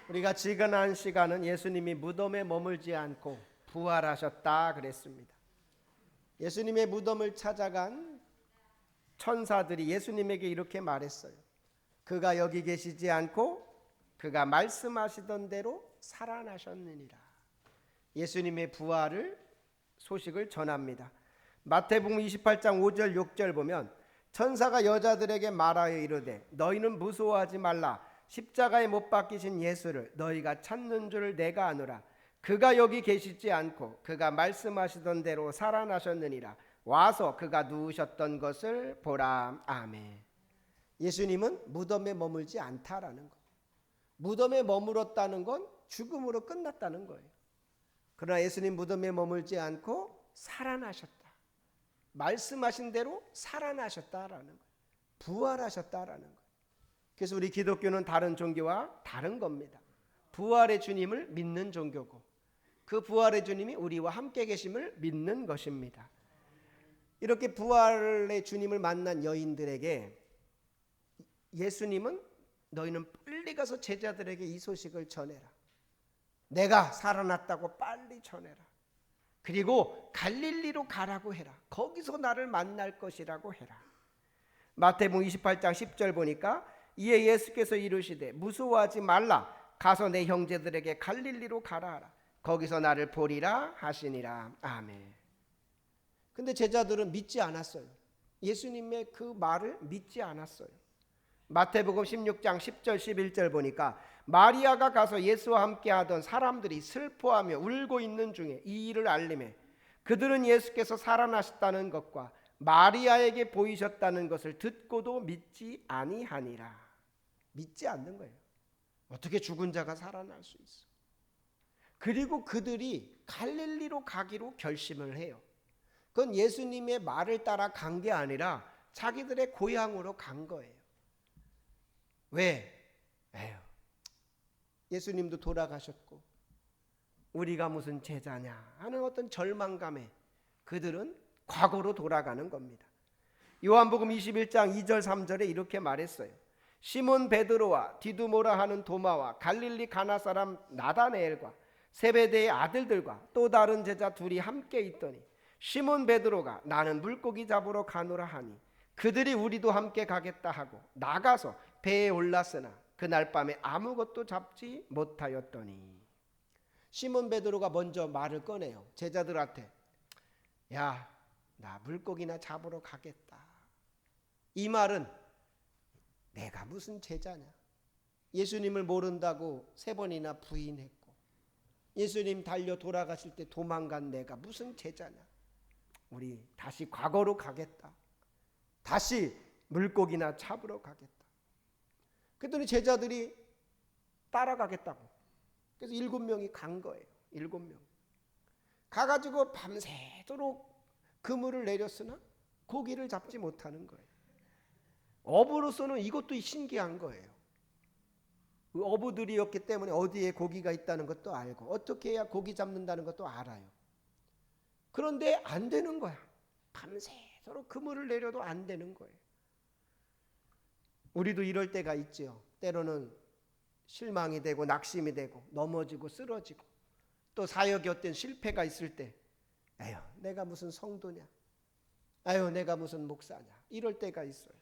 우리가 지난 시간은 예수님이 무덤에 머물지 않고 부활하셨다 그랬습니다. 예수님의 무덤을 찾아간 천사들이 예수님에게 이렇게 말했어요. 그가 여기 계시지 않고 그가 말씀하시던 대로 살아나셨느니라. 예수님의 부활을 소식을 전합니다. 마태복음 28장 5절 6절 보면 천사가 여자들에게 말하여 이르되 너희는 무서워하지 말라. 십자가에 못 박히신 예수를 너희가 찾는 줄 내가 아노라. 그가 여기 계시지 않고 그가 말씀하시던 대로 살아나셨느니라. 와서 그가 누우셨던 것을 보라. 아멘. 예수님은 무덤에 머물지 않다라는 거. 무덤에 머물었다는 건 죽음으로 끝났다는 거예요. 그러나 예수님 무덤에 머물지 않고 살아나셨다. 말씀하신 대로 살아나셨다라는 거예요. 부활하셨다라는 거예요. 그래서 우리 기독교는 다른 종교와 다른 겁니다. 부활의 주님을 믿는 종교고 그 부활의 주님이 우리와 함께 계심을 믿는 것입니다. 이렇게 부활의 주님을 만난 여인들에게 예수님은 너희는 빨리 가서 제자들에게 이 소식을 전해라. 내가 살아났다고 빨리 전해라. 그리고 갈릴리로 가라고 해라. 거기서 나를 만날 것이라고 해라. 마태복음 28장 10절 보니까 이에 예수께서 이르시되 무서워하지 말라. 가서 내 형제들에게 갈릴리로 가라 하라. 거기서 나를 보리라 하시니라. 아멘. 근데 제자들은 믿지 않았어요. 예수님의 그 말을 믿지 않았어요. 마태복음 16장 10절 11절 보니까 마리아가 가서 예수와 함께 하던 사람들이 슬퍼하며 울고 있는 중에 이 일을 알림해 그들은 예수께서 살아나셨다는 것과 마리아에게 보이셨다는 것을 듣고도 믿지 아니하니라. 믿지 않는 거예요. 어떻게 죽은 자가 살아날 수 있어? 그리고 그들이 갈릴리로 가기로 결심을 해요. 그건 예수님의 말을 따라 간 게 아니라 자기들의 고향으로 간 거예요. 왜? 예수님도 돌아가셨고 우리가 무슨 제자냐 하는 어떤 절망감에 그들은 과거로 돌아가는 겁니다. 요한복음 21장 2절 3절에 이렇게 말했어요. 시몬 베드로와 디두모라 하는 도마와 갈릴리 가나 사람 나다네엘과 세베대의 아들들과 또 다른 제자 둘이 함께 있더니 시몬 베드로가 나는 물고기 잡으러 가노라 하니 그들이 우리도 함께 가겠다 하고 나가서 배에 올랐으나 그날 밤에 아무것도 잡지 못하였더니 시몬 베드로가 먼저 말을 꺼내요. 제자들한테 야, 나 물고기나 잡으러 가겠다. 이 말은 내가 무슨 제자냐. 예수님을 모른다고 3번이나 부인했고 예수님 달려 돌아가실 때 도망간 내가 무슨 제자냐. 우리 다시 과거로 가겠다. 다시 물고기나 잡으러 가겠다. 그랬더니 제자들이 따라가겠다고. 그래서 7명이 간 거예요. 7명. 가가지고 밤새도록 그물을 내렸으나 고기를 잡지 못하는 거예요. 어부로서는 이것도 신기한 거예요. 어부들이었기 때문에 어디에 고기가 있다는 것도 알고 어떻게 해야 고기 잡는다는 것도 알아요. 그런데 안 되는 거야. 밤새도록 그물을 내려도 안 되는 거예요. 우리도 이럴 때가 있죠. 때로는 실망이 되고 낙심이 되고 넘어지고 쓰러지고 또 사역에 어떤 실패가 있을 때 에휴 내가 무슨 성도냐. 아유 내가 무슨 목사냐. 이럴 때가 있어요.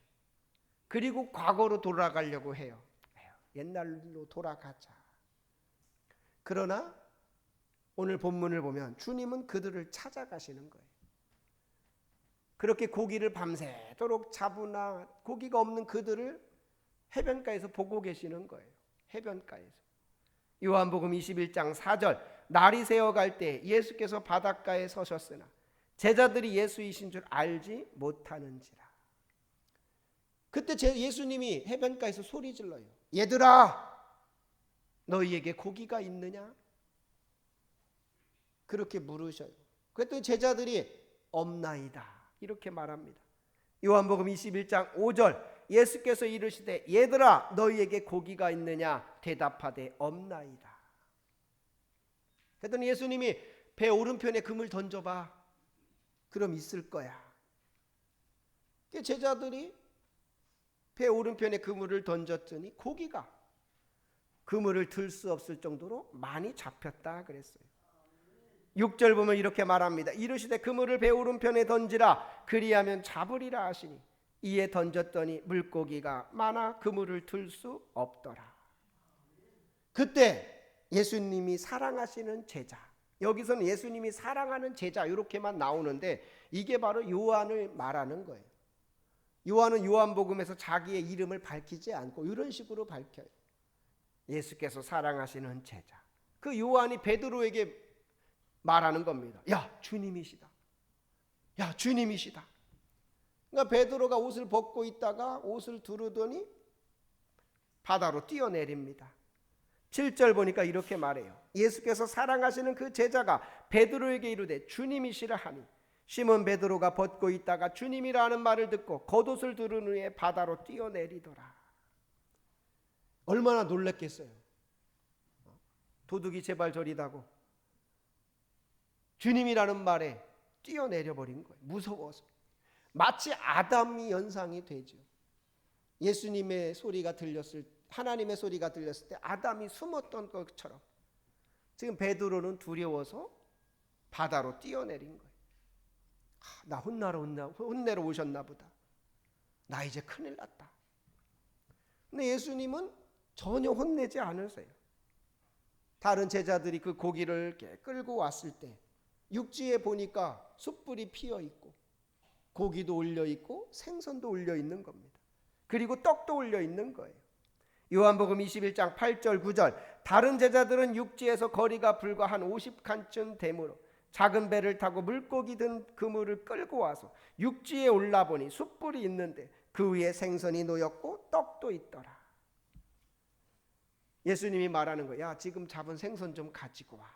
그리고 과거로 돌아가려고 해요. 옛날로 돌아가자. 그러나 오늘 본문을 보면 주님은 그들을 찾아가시는 거예요. 그렇게 고기를 밤새도록 잡으나 고기가 없는 그들을 해변가에서 보고 계시는 거예요. 해변가에서. 요한복음 21장 4절 날이 새어갈 때 예수께서 바닷가에 서셨으나 제자들이 예수이신 줄 알지 못하는지라. 그때 예수님이 해변가에서 소리 질러요. 얘들아 너희에게 고기가 있느냐? 그렇게 물으셔요. 그랬더니 제자들이 없나이다 이렇게 말합니다. 요한복음 21장 5절 예수께서 이르시되 얘들아 너희에게 고기가 있느냐? 대답하되 없나이다. 그랬더니 예수님이 배 오른편에 금을 던져봐. 그럼 있을 거야. 제자들이 배 오른편에 그물을 던졌더니 고기가 그물을 들 수 없을 정도로 많이 잡혔다 그랬어요. 6절 보면 이렇게 말합니다. 이르시되 그물을 배 오른편에 던지라 그리하면 잡으리라 하시니 이에 던졌더니 물고기가 많아 그물을 들 수 없더라. 그때 예수님이 사랑하시는 제자, 여기서는 예수님이 사랑하는 제자 이렇게만 나오는데 이게 바로 요한을 말하는 거예요. 요한은 요한복음에서 자기의 이름을 밝히지 않고 이런 식으로 밝혀요. 예수께서 사랑하시는 제자. 그 요한이 베드로에게 말하는 겁니다. 야, 주님이시다. 야, 주님이시다. 그러니까 베드로가 옷을 벗고 있다가 옷을 두르더니 바다로 뛰어내립니다. 7절 보니까 이렇게 말해요. 예수께서 사랑하시는 그 제자가 베드로에게 이르되 주님이시라 하니 시몬 베드로가 벗고 있다가 주님이라는 말을 듣고 겉옷을 두른 후에 바다로 뛰어내리더라. 얼마나 놀랐겠어요. 도둑이 제발 저리다고 주님이라는 말에 뛰어내려 버린 거예요. 무서워서. 마치 아담이 연상이 되죠. 예수님의 소리가 들렸을 때, 하나님의 소리가 들렸을 때 아담이 숨었던 것처럼 지금 베드로는 두려워서 바다로 뛰어내린 거예요. 나 혼내러 오셨나 보다. 나 이제 큰일 났다. 근데 예수님은 전혀 혼내지 않으세요. 다른 제자들이 그 고기를 끌고 왔을 때 육지에 보니까 숯불이 피어 있고 고기도 올려 있고 생선도 올려 있는 겁니다. 그리고 떡도 올려 있는 거예요. 요한복음 21장 8절 9절 다른 제자들은 육지에서 거리가 불과 한 50칸쯤 되므로 작은 배를 타고 물고기 든 그물을 끌고 와서 육지에 올라보니 숯불이 있는데 그 위에 생선이 놓였고 떡도 있더라. 예수님이 말하는 거야. 야, 지금 잡은 생선 좀 가지고 와.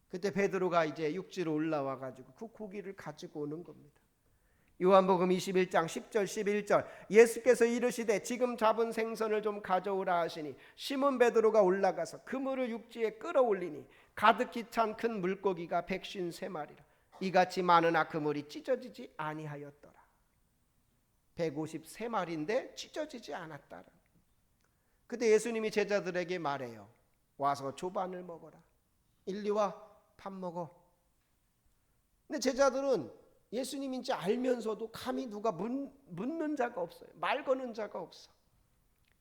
그때 베드로가 이제 육지로 올라와 가지고 그 고기를 가지고 오는 겁니다. 요한복음 21장 10절 11절 예수께서 이르시되 지금 잡은 생선을 좀 가져오라 하시니 시몬 베드로가 올라가서 그물을 육지에 끌어올리니 가득히 찬 큰 물고기가 153마리라. 이같이 많으나 그물이 찢어지지 아니하였더라. 153마리인데 찢어지지 않았다라. 그때 예수님이 제자들에게 말해요. 와서 조반을 먹어라. 일리 와, 밥 먹어. 근데 제자들은 예수님인지 알면서도 감히 누가 묻는 자가 없어요. 말 거는 자가 없어.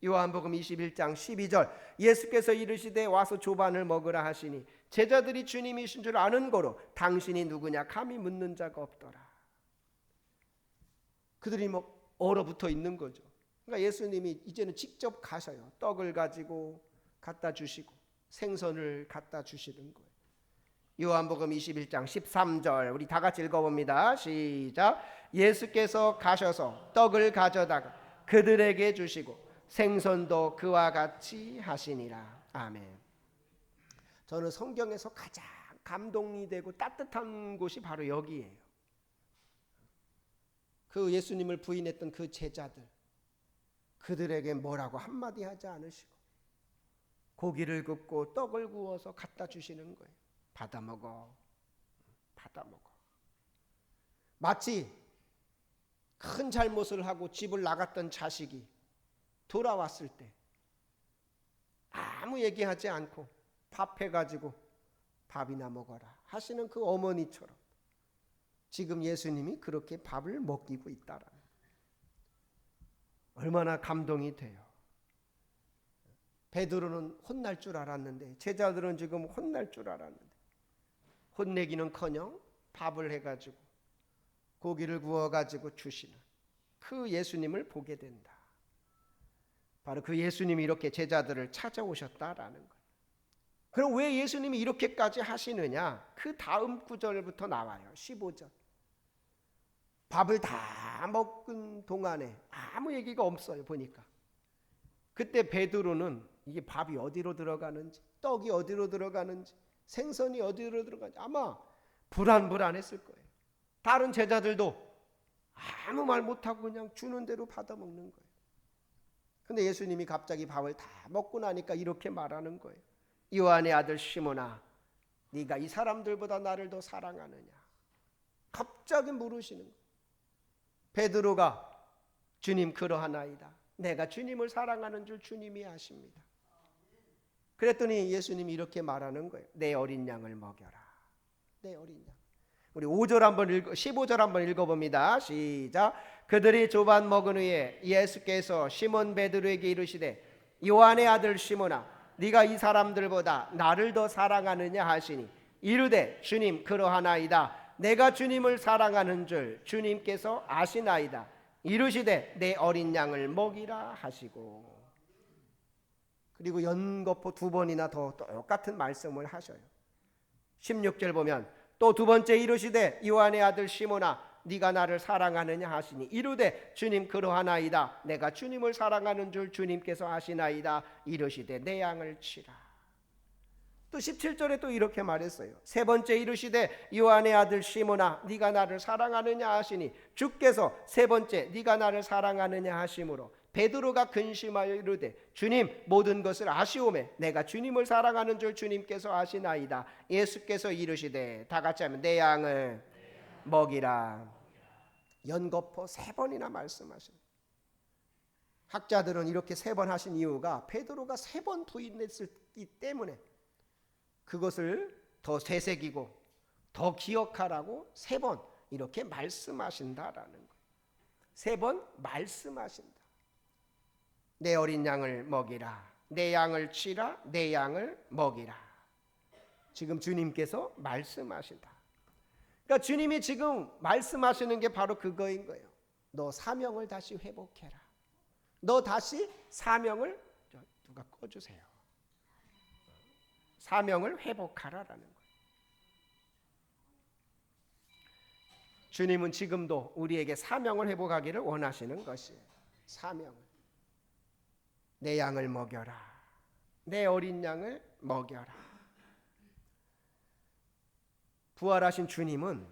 요한복음 21장 12절 예수께서 이르시되 와서 조반을 먹으라 하시니 제자들이 주님이신 줄 아는 거로 당신이 누구냐 감히 묻는 자가 없더라. 그들이 뭐 얼어붙어 있는 거죠. 그러니까 예수님이 이제는 직접 가셔요. 떡을 가지고 갖다 주시고 생선을 갖다 주시는 거예요. 요한복음 21장 13절 우리 다 같이 읽어봅니다. 시작. 예수께서 가셔서 떡을 가져다가 그들에게 주시고 생선도 그와 같이 하시니라. 아멘. 저는 성경에서 가장 감동이 되고 따뜻한 곳이 바로 여기예요. 그 예수님을 부인했던 그 제자들, 그들에게 뭐라고 한마디 하지 않으시고 고기를 굽고 떡을 구워서 갖다 주시는 거예요. 받아 먹어. 받아 먹어. 마치 큰 잘못을 하고 집을 나갔던 자식이 돌아왔을 때 아무 얘기하지 않고 밥 해가지고 밥이나 먹어라 하시는 그 어머니처럼 지금 예수님이 그렇게 밥을 먹이고 있다라는 거예요. 얼마나 감동이 돼요. 베드로는 혼날 줄 알았는데 제자들은 지금 혼날 줄 알았는데 혼내기는커녕 밥을 해가지고 고기를 구워가지고 주시는 그 예수님을 보게 된다. 바로 그 예수님이 이렇게 제자들을 찾아오셨다라는 거예요. 그럼 왜 예수님이 이렇게까지 하시느냐? 그 다음 구절부터 나와요. 15절. 밥을 다 먹은 동안에 아무 얘기가 없어요. 보니까. 그때 베드로는 이게 밥이 어디로 들어가는지 떡이 어디로 들어가는지 생선이 어디로 들어가는지 아마 불안했을 거예요. 다른 제자들도 아무 말 못하고 그냥 주는 대로 받아 먹는 거예요. 근데 예수님이 갑자기 밥을 다 먹고 나니까 이렇게 말하는 거예요. 요한의 아들 시몬아, 네가 이 사람들보다 나를 더 사랑하느냐? 갑자기 물으시는 거예요. 베드로가 주님 그러하나이다. 내가 주님을 사랑하는 줄 주님이 아십니다. 그랬더니 예수님이 이렇게 말하는 거예요. 내 어린 양을 먹여라. 내 어린 양. 우리 5절 한번 15절 한번 읽어봅니다. 시작. 그들이 조반 먹은 후에 예수께서 시몬 베드로에게 이르시되 요한의 아들 시몬아 네가 이 사람들보다 나를 더 사랑하느냐 하시니 이르되 주님 그러하나이다. 내가 주님을 사랑하는 줄 주님께서 아시나이다. 이르시되 내 어린 양을 먹이라 하시고. 그리고 연거푸 두 번이나 더 똑같은 말씀을 하셔요. 16절 보면 또 두 번째 이르시되 요한의 아들 시몬아 네가 나를 사랑하느냐 하시니 이르되 주님 그러하나이다. 내가 주님을 사랑하는 줄 주님께서 아시나이다. 이르시되 내 양을 치라. 또 17절에 또 이렇게 말했어요. 세 번째 이르시되 요한의 아들 시몬아 네가 나를 사랑하느냐 하시니 주께서 세 번째 네가 나를 사랑하느냐 하심으로 베드로가 근심하여 이르되 주님 모든 것을 아시오매 내가 주님을 사랑하는 줄 주님께서 아시나이다. 예수께서 이르시되 다 같이 하면 내 양을 먹이라. 연거푸 세 번이나 말씀하십니다. 학자들은 이렇게 세 번 하신 이유가 베드로가 세 번 부인했기 때문에 그것을 더 되새기고 더 기억하라고 세 번 이렇게 말씀하신다라는 거예요. 세 번 말씀하신다. 내 어린 양을 먹이라. 내 양을 치라. 내 양을 먹이라. 지금 주님께서 말씀하신다. 그러니까 주님이 지금 말씀하시는 게 바로 그거인 거예요. 너 사명을 다시 회복해라. 너 다시 사명을 누가 꺼주세요. 사명을 회복하라라는 거예요. 주님은 지금도 우리에게 사명을 회복하기를 원하시는 것이에요. 사명을. 내 양을 먹여라. 내 어린 양을 먹여라. 부활하신 주님은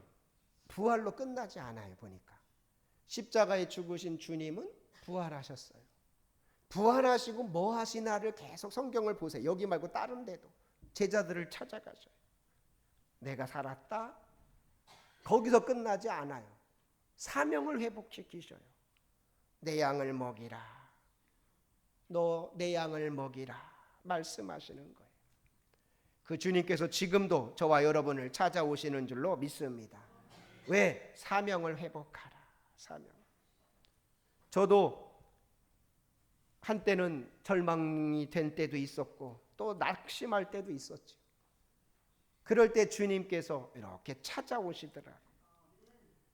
부활로 끝나지 않아요. 보니까 십자가에 죽으신 주님은 부활하셨어요. 부활하시고 뭐 하시나를 계속 성경을 보세요. 여기 말고 다른 데도 제자들을 찾아가셔요. 내가 살았다. 거기서 끝나지 않아요. 사명을 회복시키셔요. 내 양을 먹이라. 너 내 양을 먹이라 말씀하시는 거예요. 그 주님께서 지금도 저와 여러분을 찾아오시는 줄로 믿습니다. 왜? 사명을 회복하라. 사명. 저도 한때는 절망이 된 때도 있었고 또 낙심할 때도 있었죠. 그럴 때 주님께서 이렇게 찾아오시더라고요.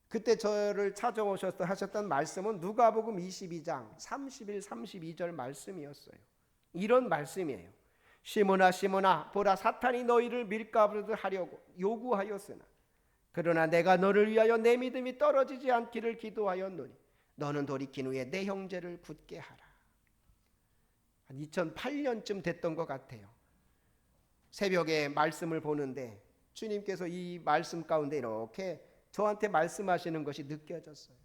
그때 저를 찾아오셔서 하셨던 말씀은 누가복음 22장 31, 32절 말씀이었어요. 이런 말씀이에요. 시몬아 시몬아 보라 사탄이 너희를 밀가부르듯 하려고 요구하였으나 그러나 내가 너를 위하여 내 믿음이 떨어지지 않기를 기도하였노니 너는 돌이킨 후에 내 형제를 굳게 하라. 한 2008년쯤 됐던 것 같아요. 새벽에 말씀을 보는데 주님께서 이 말씀 가운데 이렇게 저한테 말씀하시는 것이 느껴졌어요.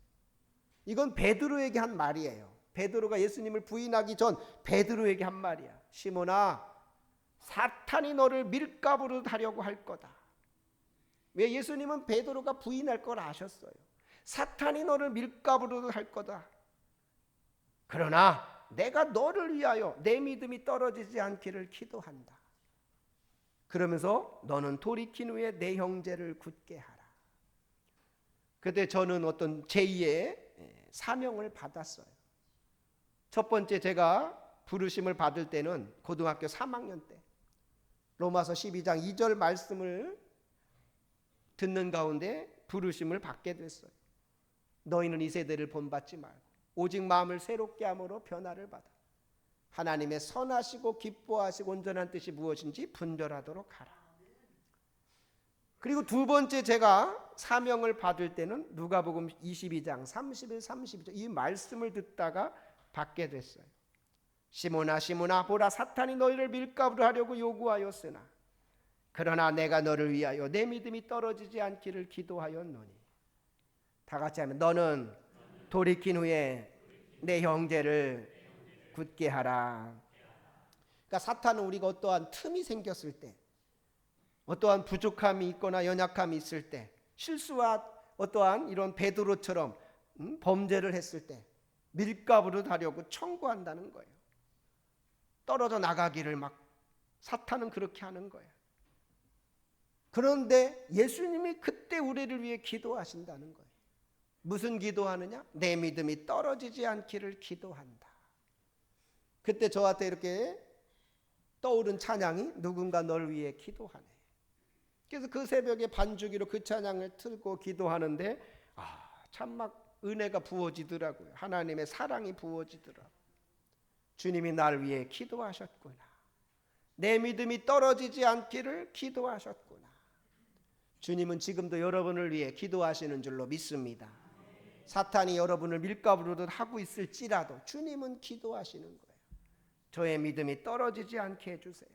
이건 베드로에게 한 말이에요. 베드로가 예수님을 부인하기 전 베드로에게 한 말이야. 시몬아 사탄이 너를 밀가부르듯 하려고 할 거다. 왜? 예수님은 베드로가 부인할 걸 아셨어요. 사탄이 너를 밀가부르듯 할 거다. 그러나 내가 너를 위하여 내 믿음이 떨어지지 않기를 기도한다. 그러면서 너는 돌이킨 후에 내 형제를 굳게 하라. 그때 저는 어떤 제2의 사명을 받았어요. 첫 번째 제가 부르심을 받을 때는 고등학교 3학년 때 로마서 12장 2절 말씀을 듣는 가운데 부르심을 받게 됐어요. 너희는 이 세대를 본받지 말고 오직 마음을 새롭게 함으로 변화를 받아 하나님의 선하시고 기뻐하시고 온전한 뜻이 무엇인지 분별하도록 하라. 그리고 두 번째 제가 사명을 받을 때는 누가복음 22장 31, 32절 이 말씀을 듣다가 받게 됐어요. 시몬아 시몬아 보라 사탄이 너희를 밀가부르 하려고 요구하였으나 그러나 내가 너를 위하여 내 믿음이 떨어지지 않기를 기도하였노니. 다 같이 하면 너는 돌이킨 후에 내 형제를 굳게 하라. 그러니까 사탄은 우리가 어떠한 틈이 생겼을 때 어떠한 부족함이 있거나 연약함이 있을 때 실수와 어떠한 이런 베드로처럼 범죄를 했을 때 밀가부르 하려고 청구한다는 거예요. 떨어져 나가기를 막 사탄은 그렇게 하는 거예요. 그런데 예수님이 그때 우리를 위해 기도하신다는 거예요. 무슨 기도하느냐? 내 믿음이 떨어지지 않기를 기도한다. 그때 저한테 이렇게 떠오른 찬양이 누군가 널 위해 기도하네. 그래서 그 새벽에 반주기로 그 찬양을 틀고 기도하는데 참 막 은혜가 부어지더라고요. 하나님의 사랑이 부어지더라고요. 주님이 날 위해 기도하셨구나. 내 믿음이 떨어지지 않기를 기도하셨구나. 주님은 지금도 여러분을 위해 기도하시는 줄로 믿습니다. 사탄이 여러분을 밀가부르듯 하고 있을지라도 주님은 기도하시는 거예요. 저의 믿음이 떨어지지 않게 해주세요.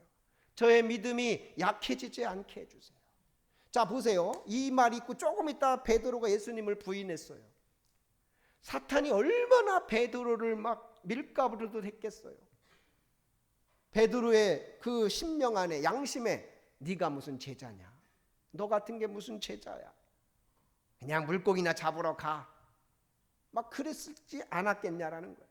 저의 믿음이 약해지지 않게 해주세요. 자, 보세요. 이 말 있고 조금 있다 베드로가 예수님을 부인했어요. 사탄이 얼마나 베드로를 막 밀가부르듯 했겠어요. 베드로의 그 심령 안에, 양심에 네가 무슨 제자냐? 너 같은 게 무슨 제자야? 그냥 물고기나 잡으러 가. 막 그랬지 않았겠냐라는 거예요.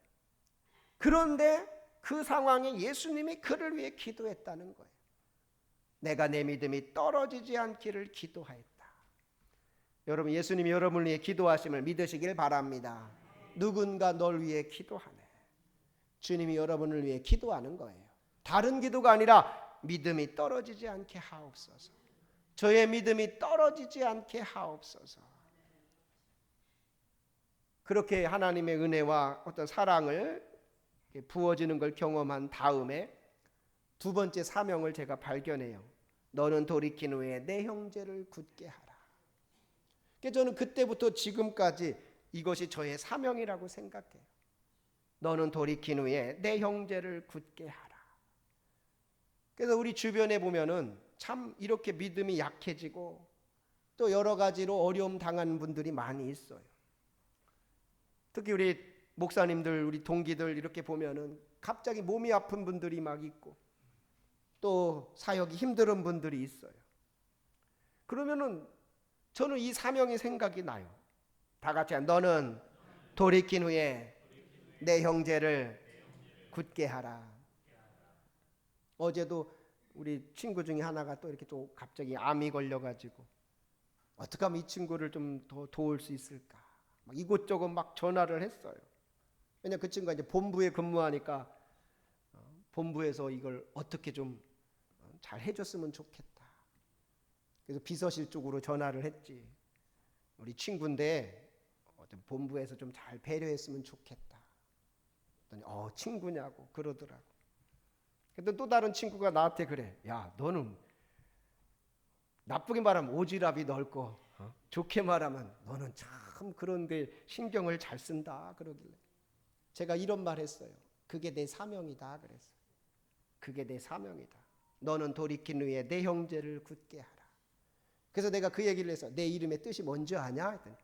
그런데 그 상황에 예수님이 그를 위해 기도했다는 거예요. 내가 내 믿음이 떨어지지 않기를 기도하였다. 여러분, 예수님이 여러분을 위해 기도하심을 믿으시길 바랍니다. 누군가 널 위해 기도하네. 주님이 여러분을 위해 기도하는 거예요. 다른 기도가 아니라 믿음이 떨어지지 않게 하옵소서. 저의 믿음이 떨어지지 않게 하옵소서. 그렇게 하나님의 은혜와 어떤 사랑을 부어지는 걸 경험한 다음에 두 번째 사명을 제가 발견해요. 너는 돌이킨 후에 내 형제를 굳게 하라. 그래서 저는 그때부터 지금까지 이것이 저의 사명이라고 생각해요. 너는 돌이킨 후에 내 형제를 굳게 하라. 그래서 우리 주변에 보면은 참 이렇게 믿음이 약해지고 또 여러 가지로 어려움 당하는 분들이 많이 있어요. 특히 우리 목사님들, 우리 동기들 이렇게 보면은 갑자기 몸이 아픈 분들이 막 있고 또 사역이 힘든 분들이 있어요. 그러면은 저는 이 사명이 생각이 나요. 다 같이 너는 돌이킨 후에 내 형제를 굳게 하라. 어제도 우리 친구 중에 하나가 또 이렇게 또 갑자기 암이 걸려가지고 어떻게 하면 이 친구를 좀 더 도울 수 있을까? 막 이곳저곳 막 전화를 했어요. 왜냐 그 친구가 이제 본부에 근무하니까 본부에서 이걸 어떻게 좀 잘 해줬으면 좋겠다. 그래서 비서실 쪽으로 전화를 했지. 우리 친구인데 본부에서 좀 잘 배려했으면 좋겠다. 그랬더니 친구냐고 그러더라고. 근데 또 다른 친구가 나한테 그래. 야, 너는 나쁘게 말하면 오지랖이 넓고 좋게 말하면 너는 참 그런 데 신경을 잘 쓴다 그러길래 제가 이런 말 했어요. 그게 내 사명이다 그랬어요. 그게 내 사명이다. 너는 돌이킨 후에 내 형제를 굳게 하라. 그래서 내가 그 얘기를 해서 내 이름의 뜻이 뭔지 아냐? 했더니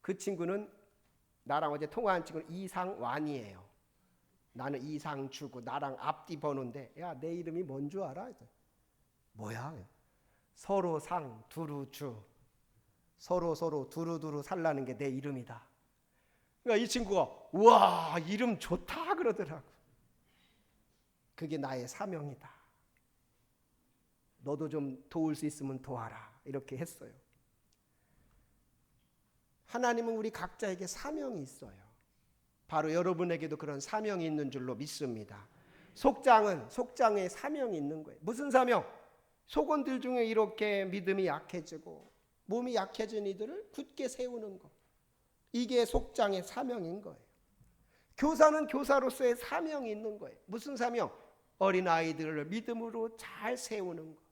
그 친구는 나랑 어제 통화한 친구는 이상완이에요. 나는 이상주고 나랑 앞뒤 번호인데 야, 내 이름이 뭔 줄 알아? 했더니 뭐야? 서로 상 두루주. 서로 두루두루 살라는 게 내 이름이다. 그러니까 이 친구가 우와 이름 좋다 그러더라고. 그게 나의 사명이다. 너도 좀 도울 수 있으면 도와라 이렇게 했어요. 하나님은 우리 각자에게 사명이 있어요. 바로 여러분에게도 그런 사명이 있는 줄로 믿습니다. 속장의 사명이 있는 거예요. 무슨 사명? 속원들 중에 이렇게 믿음이 약해지고 몸이 약해진 이들을 굳게 세우는 것. 이게 속장의 사명인 거예요. 교사는 교사로서의 사명이 있는 거예요. 무슨 사명? 어린아이들을 믿음으로 잘 세우는 것.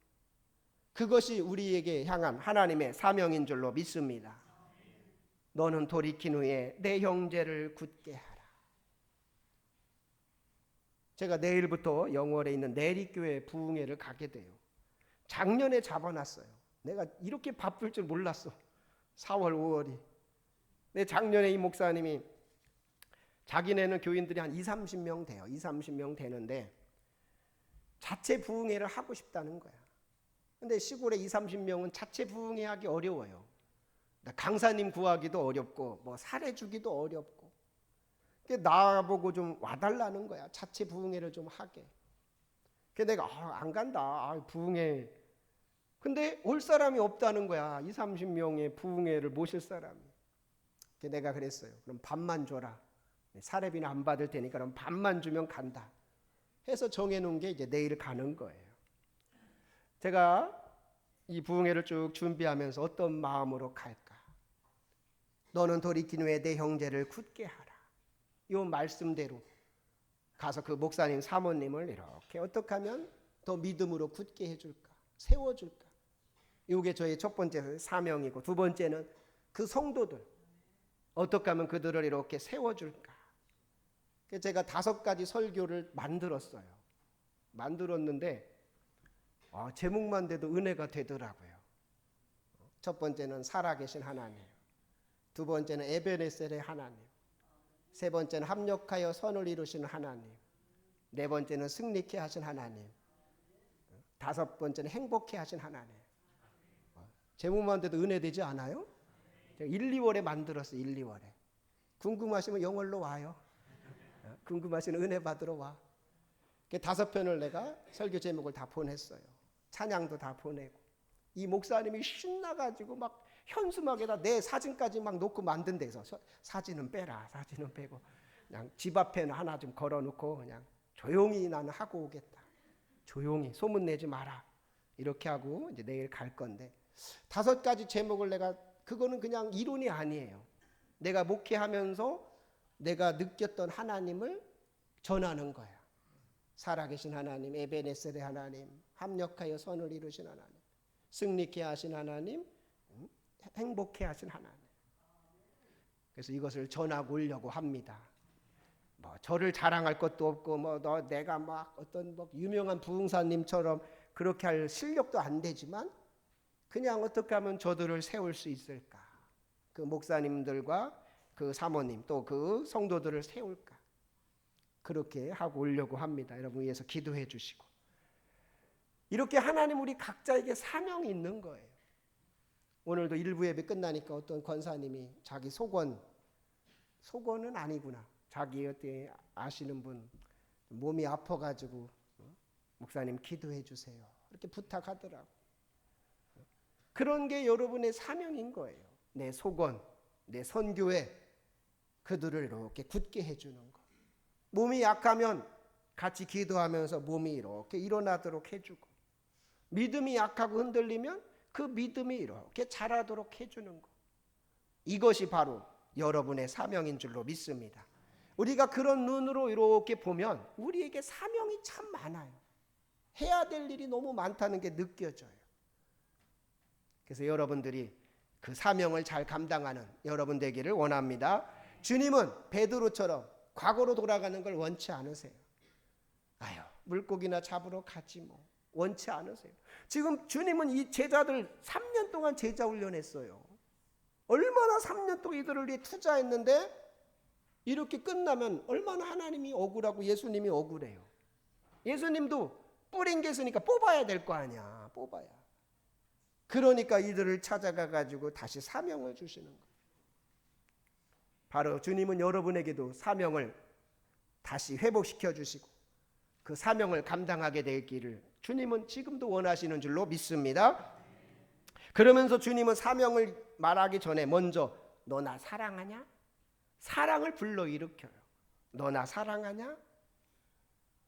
그것이 우리에게 향한 하나님의 사명인 줄로 믿습니다. 너는 돌이킨 후에 내 형제를 굳게 하라. 제가 내일부터 영월에 있는 내리교회 부흥회를 가게 돼요. 작년에 잡아놨어요. 내가 이렇게 바쁠 줄 몰랐어. 4월 5월이. 근데 작년에 이 목사님이 자기네는 교인들이 한 20-30명 돼요. 20-30명 되는데 자체 부흥회를 하고 싶다는 거야. 근데 시골에 20-30명은 자체 부흥회 하기 어려워요. 강사님 구하기도 어렵고 뭐 사례 주기도 어렵고. 나보고 좀 와달라는 거야. 자체 부흥회를 좀 하게. 그래서 내가 안 간다. 부흥회. 근데 올 사람이 없다는 거야. 20, 30명의 부흥회를 모실 사람이. 그래서 내가 그랬어요. 그럼 반만 줘라. 사례비는 안 받을 테니까 그럼 반만 주면 간다. 해서 정해놓은 게 이제 내일 가는 거예요. 제가 이 부흥회를 쭉 준비하면서 어떤 마음으로 갈까? 너는 돌이킨 후에 내 형제를 굳게 하라. 이 말씀대로 가서 그 목사님 사모님을 이렇게 어떻게 하면 더 믿음으로 굳게 해줄까? 세워줄까? 이게 저의 첫 번째 사명이고, 두 번째는 그 성도들 어떻게 하면 그들을 이렇게 세워줄까? 제가 5가지 설교를 만들었어요. 만들었는데 제목만 돼도 은혜가 되더라고요. 첫 번째는 살아계신 하나님, 두 번째는 에베네셀의 하나님, 세 번째는 합력하여 선을 이루시는 하나님, 네 번째는 승리케 하신 하나님, 다섯 번째는 행복케 하신 하나님. 제목만 돼도 은혜 되지 않아요? 제가 1, 2월에 만들었어요. 1, 2월에. 궁금하시면 영월로 와요. 궁금하시면 은혜 받으러 와. 5편을 내가 설교 제목을 다 보냈어요. 찬양도 다 보내고. 이 목사님이 신나가지고 막 현수막에다 내 사진까지 막 놓고 만든 데서 사진은 빼라, 사진은 빼고 그냥 집 앞에는 하나 좀 걸어놓고 그냥 조용히 나는 하고 오겠다. 조용히 소문내지 마라. 이렇게 하고 이제 내일 갈 건데 5가지 제목을 내가 그거는 그냥 이론이 아니에요. 내가 목회하면서 내가 느꼈던 하나님을 전하는 거야. 살아계신 하나님, 에베네셀의 하나님, 합력하여 선을 이루신 하나님, 승리케 하신 하나님, 행복케 하신 하나님. 그래서 이것을 전하고 오려고 합니다. 저를 자랑할 것도 없고 내가 막 어떤 유명한 부흥사님처럼 그렇게 할 실력도 안 되지만 그냥 어떻게 하면 저들을 세울 수 있을까? 그 목사님들과 그 사모님 또 그 성도들을 세울까? 그렇게 하고 오려고 합니다. 여러분 위해서 기도해 주시고. 이렇게 하나님 우리 각자에게 사명이 있는 거예요. 오늘도 일부 예배 끝나니까 어떤 권사님이 자기 소원은 아니구나. 자기 어때 아시는 분 몸이 아파가지고 목사님 기도해 주세요. 이렇게 부탁하더라고. 그런 게 여러분의 사명인 거예요. 내 소원, 내 선교에 그들을 이렇게 굳게 해주는 거. 몸이 약하면 같이 기도하면서 몸이 이렇게 일어나도록 해주고, 믿음이 약하고 흔들리면 그 믿음이 이렇게 자라도록 해주는 거. 이것이 바로 여러분의 사명인 줄로 믿습니다. 우리가 그런 눈으로 이렇게 보면 우리에게 사명이 참 많아요. 해야 될 일이 너무 많다는 게 느껴져요. 그래서 여러분들이 그 사명을 잘 감당하는 여러분 되기를 원합니다. 주님은 베드로처럼 과거로 돌아가는 걸 원치 않으세요. 물고기나 잡으러 가지 원치 않으세요. 지금 주님은 이 제자들 3년 동안 제자 훈련했어요. 얼마나 3년 동안 이들을 위해 투자했는데 이렇게 끝나면 얼마나 하나님이 억울하고 예수님이 억울해요. 예수님도 뿌린 게 있으니까 뽑아야 될 거 아니야. 뽑아야. 그러니까 이들을 찾아가 가지고 다시 사명을 주시는 거예요. 바로 주님은 여러분에게도 사명을 다시 회복시켜 주시고 그 사명을 감당하게 되기를 주님은 지금도 원하시는 줄로 믿습니다. 그러면서 주님은 사명을 말하기 전에 먼저 너 나 사랑하냐? 사랑을 불러일으켜요. 너 나 사랑하냐?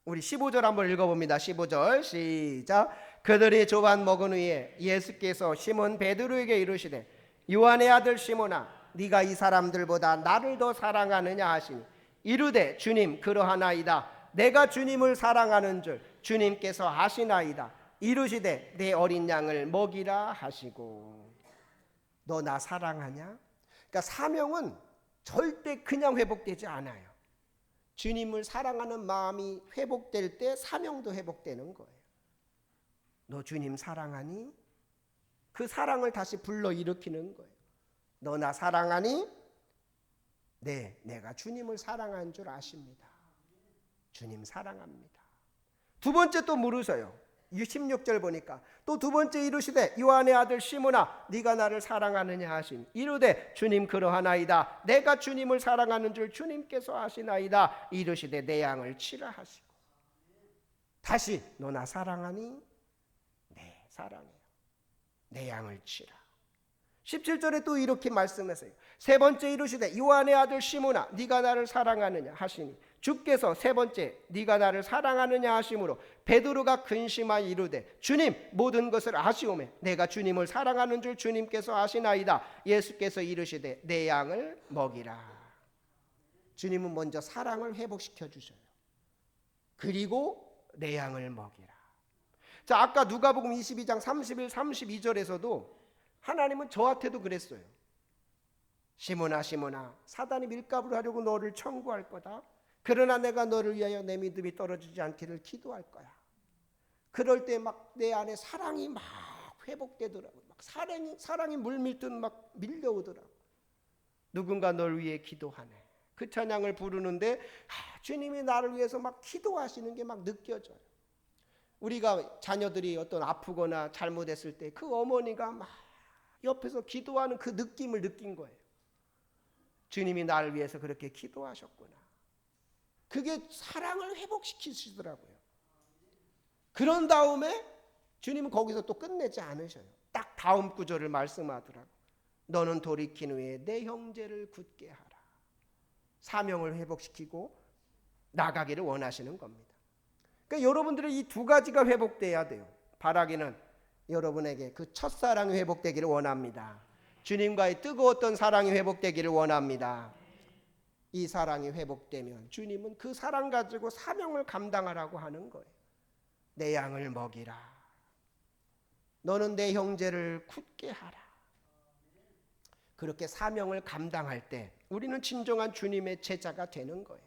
우리 15절 한번 읽어봅니다. 15절 시작. 그들이 조반 먹은 후에 예수께서 시몬 베드로에게 이르시되 요한의 아들 시몬아 네가 이 사람들보다 나를 더 사랑하느냐 하시니 이르되 주님 그러하나이다. 내가 주님을 사랑하는 줄 주님께서 아시나이다. 이르시되 내 어린 양을 먹이라 하시고. 너 나 사랑하냐? 그러니까 사명은 절대 그냥 회복되지 않아요. 주님을 사랑하는 마음이 회복될 때 사명도 회복되는 거예요. 너 주님 사랑하니? 그 사랑을 다시 불러일으키는 거예요. 너 나 사랑하니? 네, 내가 주님을 사랑한 줄 아십니다. 주님 사랑합니다. 두 번째 또 물으셔요. 16절 보니까 또 두 번째 이르시되 요한의 아들 시몬아 네가 나를 사랑하느냐 하시니 이르되 주님 그러하나이다. 내가 주님을 사랑하는 줄 주님께서 아시나이다. 이르시되 내 양을 치라 하시고. 다시 너 나 사랑하니? 네, 사랑해요. 내 양을 치라. 17절에 또 이렇게 말씀하세요. 세 번째 이르시되 요한의 아들 시몬아 네가 나를 사랑하느냐 하시니 주께서 세 번째 네가 나를 사랑하느냐 하심으로 베드로가 근심하여 이르되 주님 모든 것을 아시오매 내가 주님을 사랑하는 줄 주님께서 아시나이다. 예수께서 이르시되 내 양을 먹이라. 주님은 먼저 사랑을 회복시켜 주셔요. 그리고 내 양을 먹이라. 자, 아까 누가복음 22장 31, 32절에서도 하나님은 저한테도 그랬어요. 시몬아 시몬아 사단이 밀가부를 하려고 너를 청구할 거다. 그러나 내가 너를 위하여 내 믿음이 떨어지지 않기를 기도할 거야. 그럴 때 막 내 안에 사랑이 막 회복되더라고요. 막 사랑이 물밀듯 막 밀려오더라고요. 누군가 널 위해 기도하네. 그 찬양을 부르는데 주님이 나를 위해서 막 기도하시는 게 막 느껴져요. 우리가 자녀들이 어떤 아프거나 잘못했을 때 그 어머니가 막 옆에서 기도하는 그 느낌을 느낀 거예요. 주님이 나를 위해서 그렇게 기도하셨구나. 그게 사랑을 회복시키시더라고요. 그런 다음에 주님은 거기서 또 끝내지 않으셔요. 딱 다음 구절을 말씀하더라고요. 너는 돌이킨 후에 내 형제를 굳게 하라. 사명을 회복시키고 나가기를 원하시는 겁니다. 그러니까 여러분들의 이 두 가지가 회복돼야 돼요. 바라기는 여러분에게 그 첫사랑이 회복되기를 원합니다. 주님과의 뜨거웠던 사랑이 회복되기를 원합니다. 이 사랑이 회복되면 주님은 그 사랑 가지고 사명을 감당하라고 하는 거예요. 내 양을 먹이라. 너는 내 형제를 굳게 하라. 그렇게 사명을 감당할 때 우리는 진정한 주님의 제자가 되는 거예요.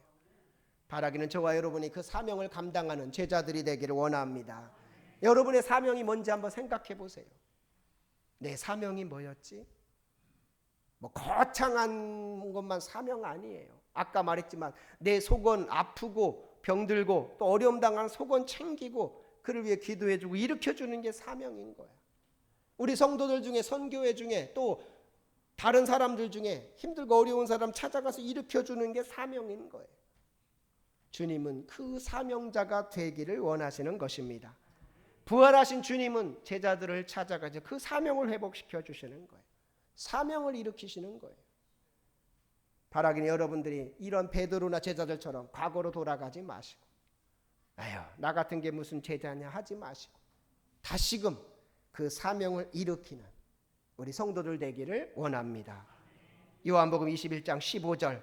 바라기는 저와 여러분이 그 사명을 감당하는 제자들이 되기를 원합니다. 여러분의 사명이 뭔지 한번 생각해 보세요. 내 사명이 뭐였지? 뭐 거창한 것만 사명 아니에요. 아까 말했지만 내 속은 아프고 병들고 또 어려움 당한 속은 챙기고 그를 위해 기도해주고 일으켜주는 게 사명인 거야. 우리 성도들 중에 선교회 중에 또 다른 사람들 중에 힘들고 어려운 사람 찾아가서 일으켜주는 게 사명인 거예요. 주님은 그 사명자가 되기를 원하시는 것입니다. 부활하신 주님은 제자들을 찾아가서 그 사명을 회복시켜 주시는 거예요. 사명을 일으키시는 거예요. 바라기는 여러분들이 이런 베드로나 제자들처럼 과거로 돌아가지 마시고 아유 나 같은 게 무슨 제자냐 하지 마시고 다시금 그 사명을 일으키는 우리 성도들 되기를 원합니다. 요한복음 21장 15절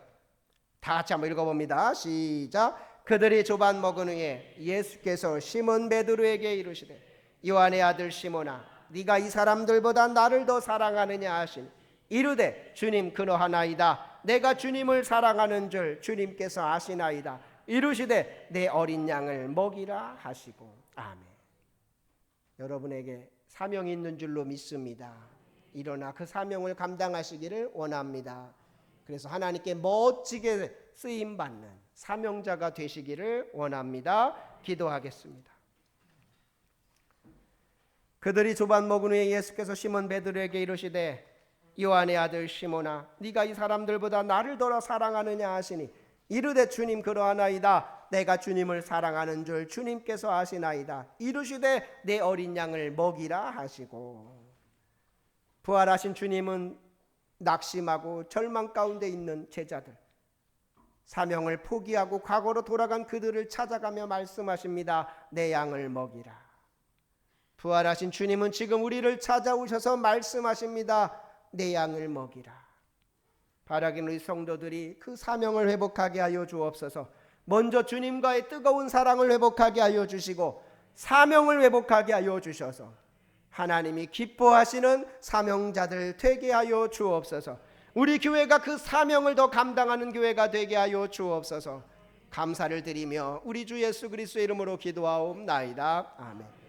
다 같이 한번 읽어봅니다. 시작. 그들이 조반 먹은 후에 예수께서 시몬 베드로에게 이르시되 요한의 아들 시몬아 네가 이 사람들보다 나를 더 사랑하느냐 하시니 이르되 주님 그러하나이다. 내가 주님을 사랑하는 줄 주님께서 아시나이다. 이르시되 내 어린 양을 먹이라 하시고 아멘. 여러분에게 사명이 있는 줄로 믿습니다. 일어나 그 사명을 감당하시기를 원합니다. 그래서 하나님께 멋지게 쓰임받는 사명자가 되시기를 원합니다. 기도하겠습니다. 그들이 조반 먹은 후에 예수께서 시몬 베드로에게 이르시되 요한의 아들 시몬아 네가 이 사람들보다 나를 더 사랑하느냐 하시니 이르되 주님 그러하나이다. 내가 주님을 사랑하는 줄 주님께서 아시나이다. 이르시되 내 어린 양을 먹이라 하시고 부활하신 주님은 낙심하고 절망 가운데 있는 제자들 사명을 포기하고 과거로 돌아간 그들을 찾아가며 말씀하십니다. 내 양을 먹이라. 부활하신 주님은 지금 우리를 찾아오셔서 말씀하십니다. 내 양을 먹이라. 바라기는 우리 성도들이 그 사명을 회복하게 하여 주옵소서. 먼저 주님과의 뜨거운 사랑을 회복하게 하여 주시고 사명을 회복하게 하여 주셔서 하나님이 기뻐하시는 사명자들 되게 하여 주옵소서. 우리 교회가 그 사명을 더 감당하는 교회가 되게 하여 주옵소서. 감사를 드리며 우리 주 예수 그리스도의 이름으로 기도하옵나이다. 아멘.